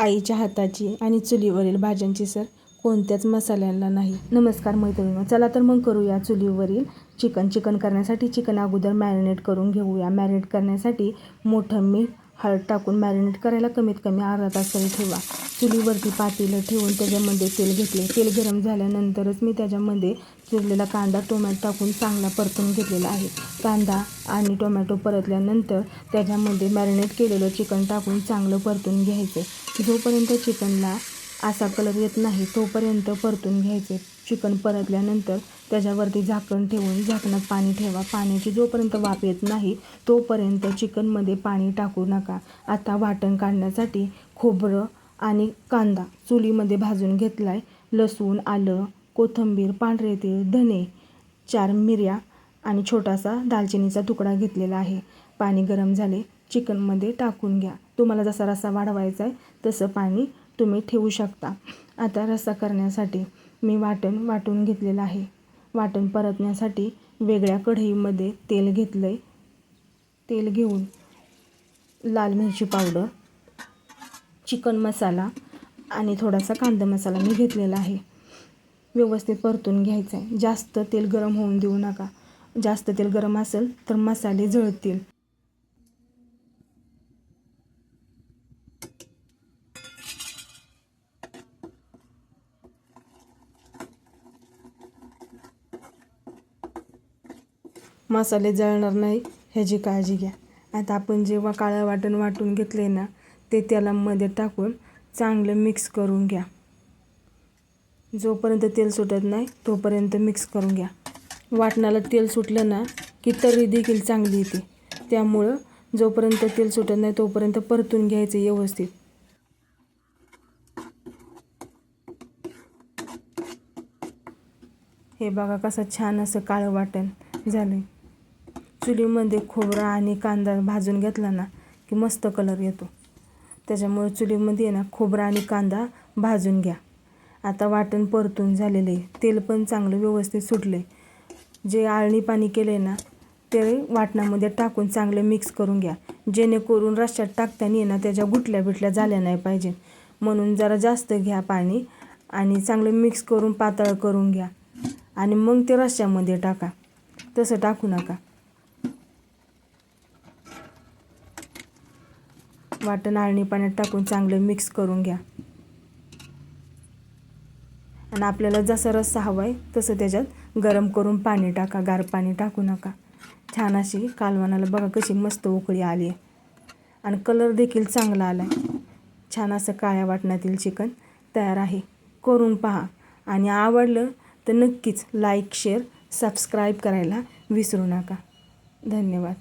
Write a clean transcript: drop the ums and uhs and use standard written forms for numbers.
आईच्या हाताची आणि चुलीवरील भाज्यांची सर कोणत्याच मसाल्यांना नाही। नमस्कार मैत्रिणींनो, चला तर मग करूया चुलीवरील चिकन करण्यासाठी चिकन अगोदर मॅरिनेट करून घेऊया। मॅरिनेट करण्यासाठी मोठं मीठ हळद टाकून मॅरिनेट करायला कमीत कमी अर्धा तास तरी ठेवा। चुलीवरती पातेलं ठेवून त्याच्यामध्ये तेल घेतले। तेल गरम झाल्यानंतरच मी त्याच्यामध्ये चिरलेला कांदा टोमॅटो टाकून चांगला परतून घेतलेला आहे। कांदा आणि टोमॅटो परतल्यानंतर त्याच्यामध्ये मॅरिनेट केलेलं चिकन टाकून चांगलं परतून घ्यायचं। जोपर्यंत चिकनला असा कलर येत नाही तोपर्यंत परतून घ्यायचे। चिकन परतल्यानंतर त्याच्यावरती झाकण ठेवून झाकणात पाणी ठेवा। पाण्याची जोपर्यंत वाफ येत नाही तोपर्यंत चिकनमध्ये पाणी टाकू नका। आता वाटण काढण्यासाठी खोबरं आणि कांदा चुलीमध्ये भाजून घेतला आहे। लसूण, आलं, कोथिंबीर, पांढरे तीळ, धने, 4 मिऱ्या आणि छोटासा दालचिनीचा तुकडा घेतलेला आहे। पाणी गरम झाले, चिकनमध्ये टाकून घ्या। तुम्हाला जसा रस्सा वाढवायचा आहे तसं पाणी तुम्ही ठेवू शकता। आता रस्सा करण्यासाठी मी वाटण वाटून घेतलेलं आहे। वाटण परतण्यासाठी वेगळ्या कढईमध्ये तेल घेतलं आहे। तेल घेऊन लाल मिरची पावडर, चिकन मसाला आणि थोडासा कांदा मसाला मी घेतलेला आहे। व्यवस्थित परतून घ्यायचं आहे। जास्त तेल गरम होऊन देऊ नका। जास्त तेल गरम असेल तर मसाले जळतील। मसाले जळणार नाही ह्याची काळजी घ्या। आता आपण जेव्हा काळं वाटण वाटून घेतले ना ते तेलामध्ये टाकून चांगलं मिक्स करून घ्या। जोपर्यंत तेल सुटत नाही तोपर्यंत मिक्स करून घ्या। वाटणाला तेल सुटलं ना की तर्री देखील चांगली येते। त्यामुळं जोपर्यंत तेल सुटत नाही तोपर्यंत परतून घ्यायचं व्यवस्थित। हे बघा कसं छान असं काळं वाटण झालं। चुलीमध्ये खोबरा आणि कांदा भाजून घेतला ना की मस्त कलर येतो। त्याच्यामुळे चुलीमध्ये ना खोबरा आणि कांदा भाजून घ्या। आता वाटण परतून झालेलं आहे। तेल पण चांगलं व्यवस्थित सुटले। जे आळणी पाणी केले ना ते वाटणामध्ये टाकून चांगलं मिक्स करून घ्या। जेणेकरून रश्श्यात टाकताना ना त्याच्या गुठल्या बिटल्या झाल्या नाही पाहिजे, म्हणून जरा जास्त घ्या पाणी आणि चांगलं मिक्स करून पातळ करून घ्या आणि मग ते रश्श्यामध्ये टाका। तसं टाकू नका। वाटण आळणी पाण्यात टाकून चांगलं मिक्स करून घ्या आणि आपल्याला जसा रस्सा हवा आहे तसं त्याच्यात गरम करून पाणी टाका। गार पाणी टाकू नका। छान अशी कालवणाला बघा कशी मस्त उकळी आली आहे आणि कलर देखील चांगला आला आहे। छान असं काळ्या वाटणातील चिकन तयार आहे। करून पहा आणि आवडलं तर नक्कीच लाईक, शेअर, सबस्क्राईब करायला विसरू नका। धन्यवाद।